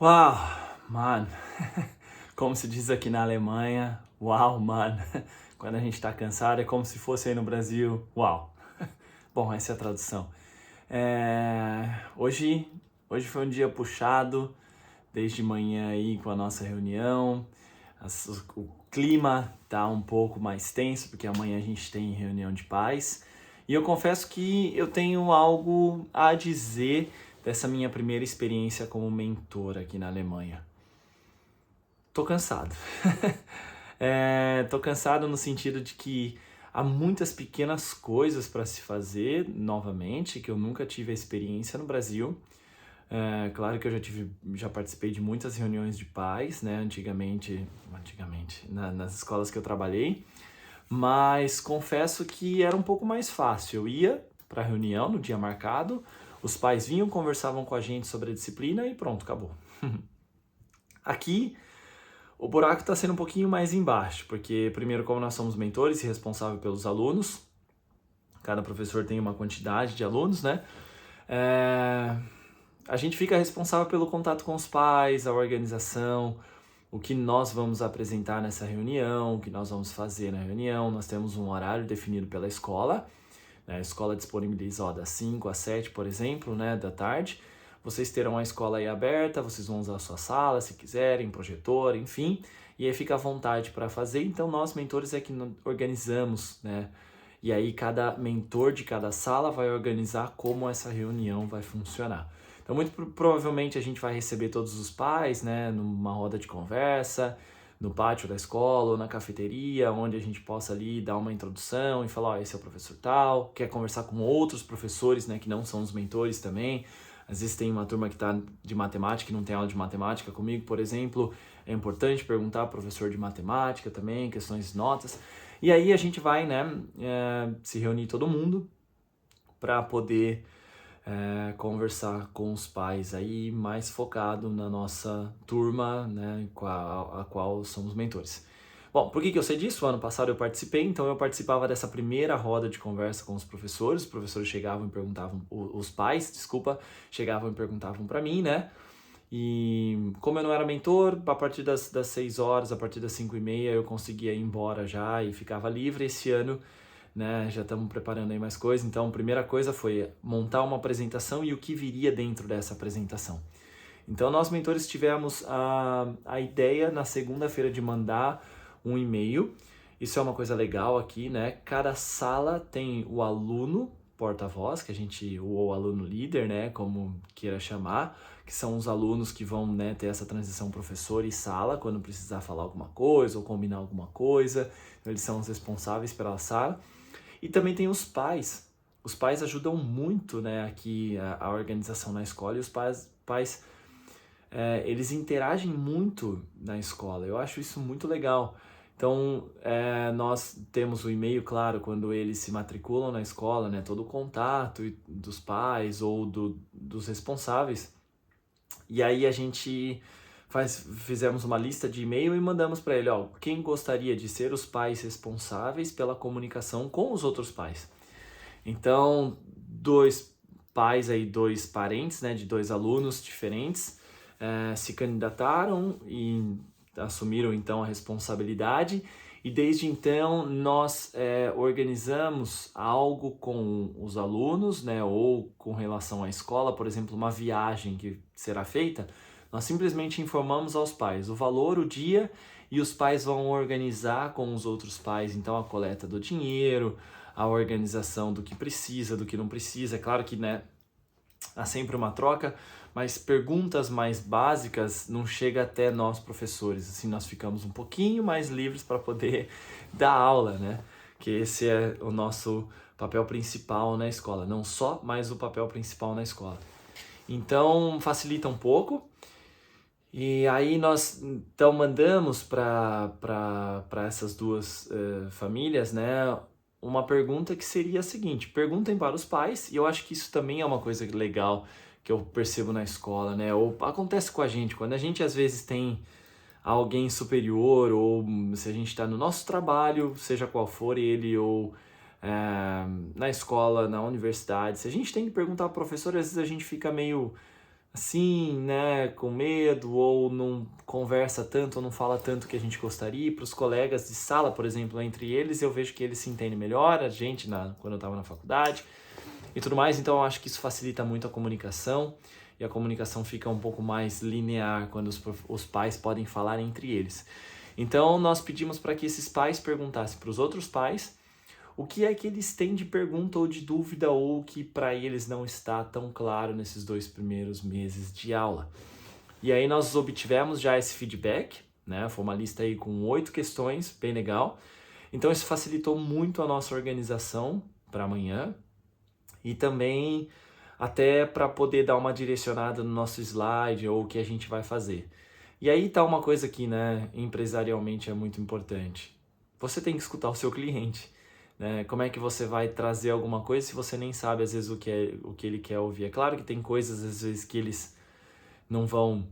Uau, mano. Como se diz aqui na Alemanha, uau, mano. Quando a gente tá cansado é como se fosse aí no Brasil, uau. Bom, essa é a tradução. Hoje foi um dia puxado, desde manhã aí com a nossa reunião. O clima tá um pouco mais tenso, porque amanhã a gente tem reunião de pais. E eu confesso que eu tenho algo a dizer dessa minha primeira experiência como mentor aqui na Alemanha. Tô cansado. Tô cansado no sentido de que há muitas pequenas coisas para se fazer novamente, que eu nunca tive a experiência no Brasil. Claro que eu já participei de muitas reuniões de pais, né, antigamente nas escolas que eu trabalhei, mas confesso que era um pouco mais fácil. Eu ia para a reunião no dia marcado, os pais vinham, conversavam com a gente sobre a disciplina e pronto, acabou. Aqui o buraco está sendo um pouquinho mais embaixo, porque primeiro, como nós somos mentores e responsáveis pelos alunos, cada professor tem uma quantidade de alunos, né? A gente fica responsável pelo contato com os pais, a organização, o que nós vamos apresentar nessa reunião, o que nós vamos fazer na reunião. Nós temos um horário definido pela escola, né? A escola disponibiliza das 5 às 7, por exemplo, né, da tarde. Vocês terão a escola aí aberta, vocês vão usar a sua sala se quiserem, projetor, enfim, e aí fica à vontade para fazer. Então nós mentores é que organizamos, né? E aí cada mentor de cada sala vai organizar como essa reunião vai funcionar. Então muito provavelmente a gente vai receber todos os pais, né, numa roda de conversa, no pátio da escola ou na cafeteria, onde a gente possa ali dar uma introdução e falar, ó, esse é o professor tal, quer conversar com outros professores, né, que não são os mentores também. Às vezes tem uma turma que está de matemática e não tem aula de matemática comigo, por exemplo. É importante perguntar ao professor de matemática também, questões de notas. E aí a gente vai, né, se reunir todo mundo para poder conversar com os pais aí, mais focado na nossa turma, né, a qual somos mentores. Bom, por que eu sei disso? Ano passado eu participei, então eu participava dessa primeira roda de conversa com os professores chegavam e perguntavam, os pais, desculpa, chegavam e perguntavam para mim, né? E como eu não era mentor, a partir das 6 horas, a partir das 5h30 eu conseguia ir embora já e ficava livre. Esse ano, né, já estamos preparando aí mais coisas, então a primeira coisa foi montar uma apresentação e o que viria dentro dessa apresentação. Então nós mentores tivemos a ideia na segunda-feira de mandar um e-mail. Isso é uma coisa legal aqui, né? Cada sala tem o aluno porta-voz, que a gente, ou o aluno líder, né, como queira chamar, que são os alunos que vão, né, ter essa transição professor e sala, quando precisar falar alguma coisa ou combinar alguma coisa. Então, eles são os responsáveis pela sala. E também tem os pais. Os pais ajudam muito, né, aqui a organização na escola, e os pais eles interagem muito na escola. Eu acho isso muito legal. Então, nós temos o e-mail, claro, quando eles se matriculam na escola, né, todo o contato dos pais ou dos responsáveis. E aí a gente fizemos uma lista de e-mail e mandamos para ele, ó, quem gostaria de ser os pais responsáveis pela comunicação com os outros pais. Então, dois pais aí, dois parentes, né, de dois alunos diferentes, se candidataram e assumiram então a responsabilidade, e desde então nós organizamos algo com os alunos, né, ou com relação à escola, por exemplo, uma viagem que será feita. Nós simplesmente informamos aos pais o valor, o dia, e os pais vão organizar com os outros pais então a coleta do dinheiro, a organização do que precisa, do que não precisa. É claro que, né, há sempre uma troca, mas perguntas mais básicas não chega até nós professores. Assim, nós ficamos um pouquinho mais livres para poder dar aula, né? Que esse é o nosso papel principal na escola. Não só, mas o papel principal na escola. Então, facilita um pouco. E aí nós então mandamos para essas duas famílias, né, uma pergunta que seria a seguinte: perguntem para os pais. E eu acho que isso também é uma coisa legal que eu percebo na escola, né? Ou acontece com a gente, quando a gente às vezes tem alguém superior, ou se a gente está no nosso trabalho, seja qual for ele, ou na escola, na universidade, se a gente tem que perguntar ao professor, às vezes a gente fica meio assim, né, com medo, ou não conversa tanto, ou não fala tanto que a gente gostaria. Para os colegas de sala, por exemplo, entre eles, eu vejo que eles se entendem melhor, a gente, quando eu estava na faculdade e tudo mais. Então, eu acho que isso facilita muito a comunicação, e a comunicação fica um pouco mais linear quando os pais podem falar entre eles. Então, nós pedimos para que esses pais perguntassem para os outros pais o que é que eles têm de pergunta ou de dúvida, ou que para eles não está tão claro nesses 2 primeiros meses de aula. E aí nós obtivemos já esse feedback, né? Foi uma lista aí com 8 questões, bem legal. Então isso facilitou muito a nossa organização para amanhã, e também até para poder dar uma direcionada no nosso slide ou o que a gente vai fazer. E aí tá uma coisa que, né, empresarialmente é muito importante. Você tem que escutar o seu cliente, né? Como é que você vai trazer alguma coisa se você nem sabe às vezes o que ele quer ouvir? É claro que tem coisas às vezes que eles não vão,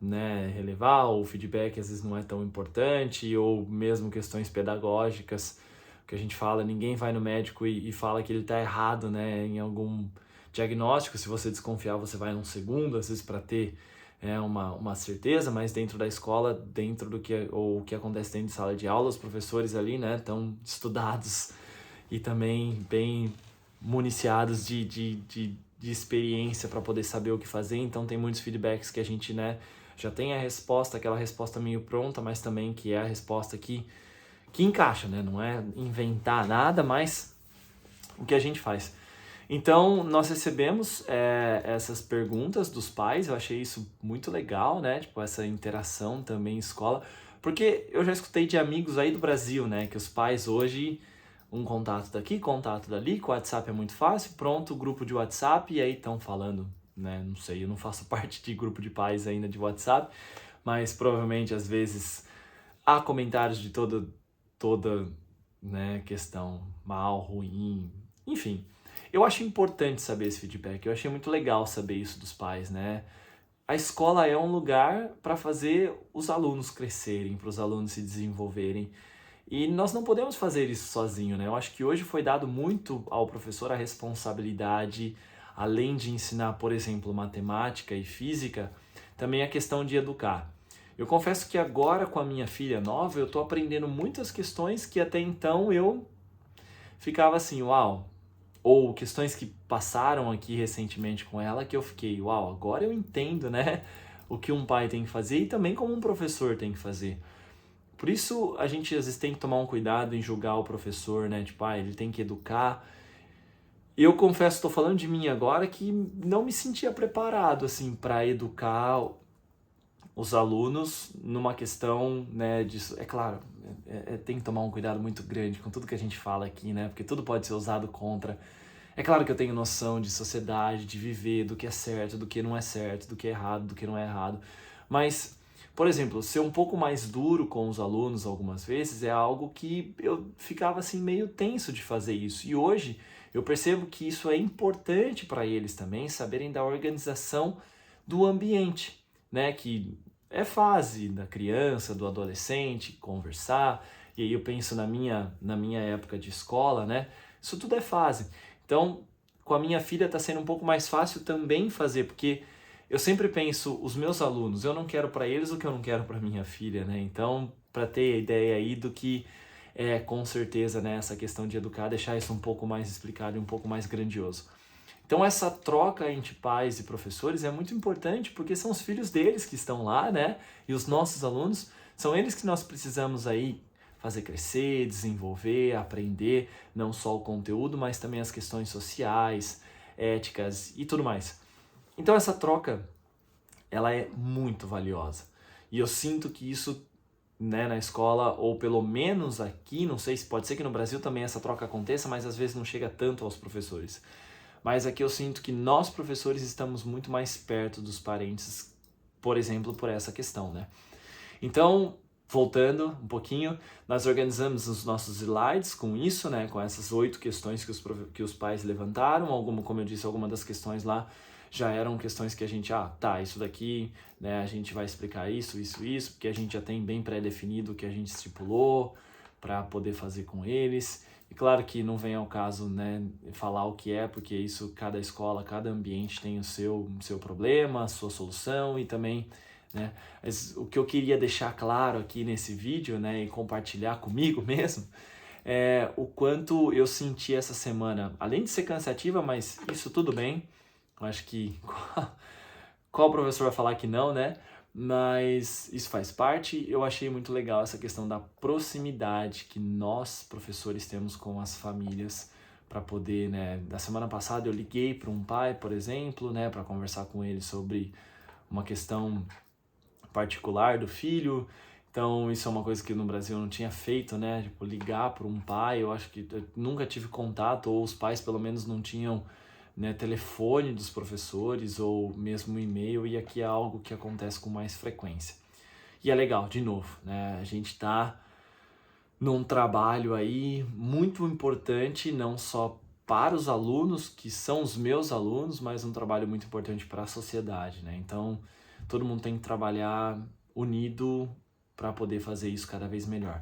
né, relevar, ou o feedback às vezes não é tão importante, ou mesmo questões pedagógicas, que a gente fala, ninguém vai no médico e fala que ele está errado, né, em algum diagnóstico. Se você desconfiar, você vai num segundo, às vezes para ter uma certeza, mas dentro da escola, dentro do que, ou o que acontece dentro de sala de aula, os professores ali, né, estão estudados e também bem municiados de experiência para poder saber o que fazer. Então tem muitos feedbacks que a gente, né, já tem a resposta, aquela resposta meio pronta, mas também que é a resposta que encaixa, né? Não é inventar nada, mas o que a gente faz. Então, nós recebemos essas perguntas dos pais. Eu achei isso muito legal, né? Tipo, essa interação também em escola. Porque eu já escutei de amigos aí do Brasil, né? Que os pais hoje, um contato daqui, contato dali, com o WhatsApp é muito fácil, pronto, grupo de WhatsApp, e aí estão falando, né? Não sei, eu não faço parte de grupo de pais ainda de WhatsApp, mas provavelmente, às vezes, há comentários de toda, né, questão mal, ruim, enfim. Eu acho importante saber esse feedback, eu achei muito legal saber isso dos pais, né? A escola é um lugar para fazer os alunos crescerem, para os alunos se desenvolverem. E nós não podemos fazer isso sozinho, né? Eu acho que hoje foi dado muito ao professor a responsabilidade, além de ensinar, por exemplo, matemática e física, também a questão de educar. Eu confesso que agora, com a minha filha nova, eu estou aprendendo muitas questões que até então eu ficava assim, uau. Ou questões que passaram aqui recentemente com ela que eu fiquei, uau, agora eu entendo, né? O que um pai tem que fazer e também como um professor tem que fazer. Por isso, a gente às vezes tem que tomar um cuidado em julgar o professor, né? Tipo, ele tem que educar. Eu confesso, estou falando de mim agora, que não me sentia preparado, assim, para educar os alunos numa questão, né, disso. É claro, tem que tomar um cuidado muito grande com tudo que a gente fala aqui, né? Porque tudo pode ser usado contra. É claro que eu tenho noção de sociedade, de viver, do que é certo, do que não é certo, do que é errado, do que não é errado. Mas, por exemplo, ser um pouco mais duro com os alunos algumas vezes é algo que eu ficava assim meio tenso de fazer isso. E hoje eu percebo que isso é importante para eles também, saberem da organização do ambiente, né? Que é fase da criança, do adolescente, conversar. E aí eu penso na minha época de escola, né? Isso tudo é fase. Então, com a minha filha está sendo um pouco mais fácil também fazer, porque eu sempre penso, os meus alunos, eu não quero para eles o que eu não quero para minha filha, né? Então, para ter ideia aí do que com certeza, né, essa questão de educar, deixar isso um pouco mais explicado e um pouco mais grandioso. Então, essa troca entre pais e professores é muito importante, porque são os filhos deles que estão lá, né? E os nossos alunos, são eles que nós precisamos aí fazer crescer, desenvolver, aprender, não só o conteúdo, mas também as questões sociais, éticas e tudo mais. Então essa troca, ela é muito valiosa. E eu sinto que isso, né, na escola, ou pelo menos aqui, não sei se pode ser que no Brasil também essa troca aconteça, mas às vezes não chega tanto aos professores. Mas aqui eu sinto que nós, professores, estamos muito mais perto dos parentes, por exemplo, por essa questão, né? Então, voltando um pouquinho, nós organizamos os nossos slides com isso, né? Com essas 8 questões que os pais levantaram. Como eu disse, algumas das questões lá já eram questões que a gente, isso daqui, né? A gente vai explicar isso, porque a gente já tem bem pré-definido o que a gente estipulou para poder fazer com eles. E claro que não vem ao caso, né, falar o que é, porque isso, cada escola, cada ambiente tem o seu problema, a sua solução e também, né, mas o que eu queria deixar claro aqui nesse vídeo, né, e compartilhar comigo mesmo, é o quanto eu senti essa semana, além de ser cansativa, mas isso tudo bem, eu acho que qual professor vai falar que não, né? Mas isso faz parte. Eu achei muito legal essa questão da proximidade que nós, professores, temos com as famílias para poder, né? Da semana passada eu liguei para um pai, por exemplo, né? Para conversar com ele sobre uma questão particular do filho. Então, isso é uma coisa que no Brasil eu não tinha feito, né? Tipo, ligar para um pai, eu acho que eu nunca tive contato, ou os pais pelo menos não tinham, né, telefone dos professores ou mesmo e-mail, e aqui é algo que acontece com mais frequência. E é legal, de novo, né? A gente está num trabalho aí muito importante, não só para os alunos, que são os meus alunos, mas um trabalho muito importante para a sociedade, né? Então, todo mundo tem que trabalhar unido para poder fazer isso cada vez melhor.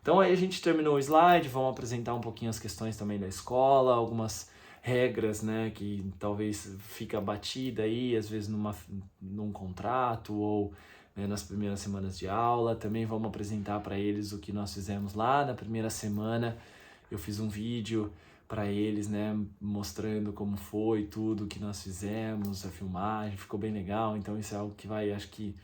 Então aí a gente terminou o slide, vamos apresentar um pouquinho as questões também da escola, algumas regras, né, que talvez fica batida aí, às vezes num contrato ou, né, nas primeiras semanas de aula. Também vamos apresentar para eles o que nós fizemos lá na primeira semana. Eu fiz um vídeo para eles, né, mostrando como foi tudo que nós fizemos, a filmagem, ficou bem legal. Então isso é algo que vai, acho que,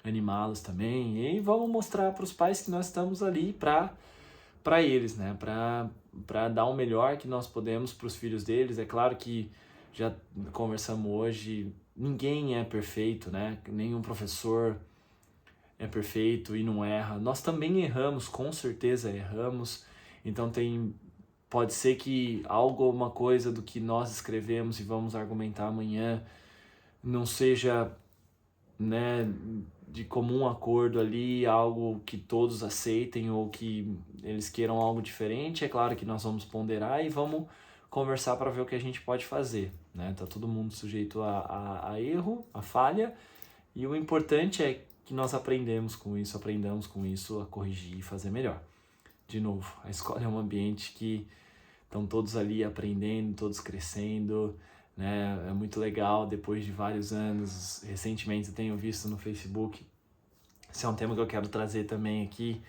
animá-los também. E vamos mostrar para os pais que nós estamos ali para eles, né? Para dar o melhor que nós podemos para os filhos deles. É claro que já conversamos hoje, ninguém é perfeito, né? Nenhum professor é perfeito e não erra. Nós também erramos, com certeza erramos. Então pode ser que alguma coisa do que nós escrevemos e vamos argumentar amanhã não seja, né, de comum acordo ali, algo que todos aceitem ou que eles queiram algo diferente. É claro que nós vamos ponderar e vamos conversar para ver o que a gente pode fazer, né? Tá todo mundo sujeito a erro, a falha, e o importante é que nós aprendamos com isso, a corrigir e fazer melhor. De novo, a escola é um ambiente que estão todos ali aprendendo, todos crescendo, né? É muito legal, depois de vários anos. Recentemente eu tenho visto no Facebook, esse é um tema que eu quero trazer também aqui,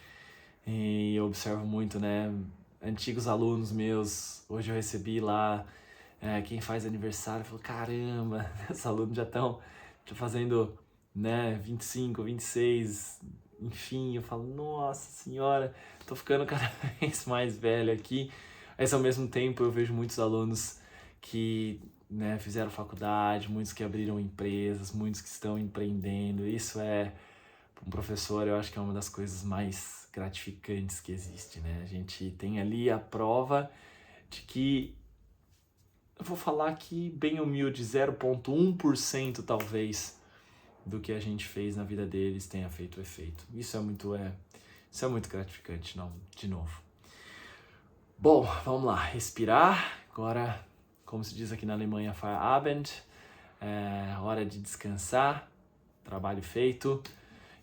e eu observo muito, né, antigos alunos meus. Hoje eu recebi lá, quem faz aniversário, falou, caramba, esses alunos já estão fazendo, né, 25, 26, enfim. Eu falo, nossa senhora, tô ficando cada vez mais velho aqui. Mas ao mesmo tempo eu vejo muitos alunos que, né, fizeram faculdade, muitos que abriram empresas, muitos que estão empreendendo. Isso é, para um professor, eu acho que é uma das coisas mais gratificantes que existe, né? A gente tem ali a prova de que, eu vou falar aqui bem humilde, 0,1% talvez do que a gente fez na vida deles tenha feito efeito. Isso é muito gratificante, não, de novo. Bom, vamos lá, respirar. Agora, como se diz aqui na Alemanha, Feierabend, hora de descansar, trabalho feito.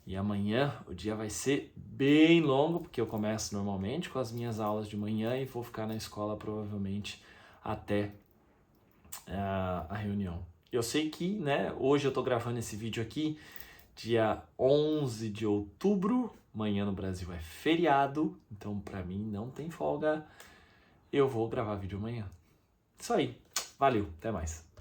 E amanhã o dia vai ser bem longo, porque eu começo normalmente com as minhas aulas de manhã e vou ficar na escola provavelmente até a reunião. Eu sei que, né, hoje eu tô gravando esse vídeo aqui, dia 11 de outubro, amanhã no Brasil é feriado, então pra mim não tem folga. Eu vou gravar vídeo amanhã. Isso aí. Valeu. Até mais.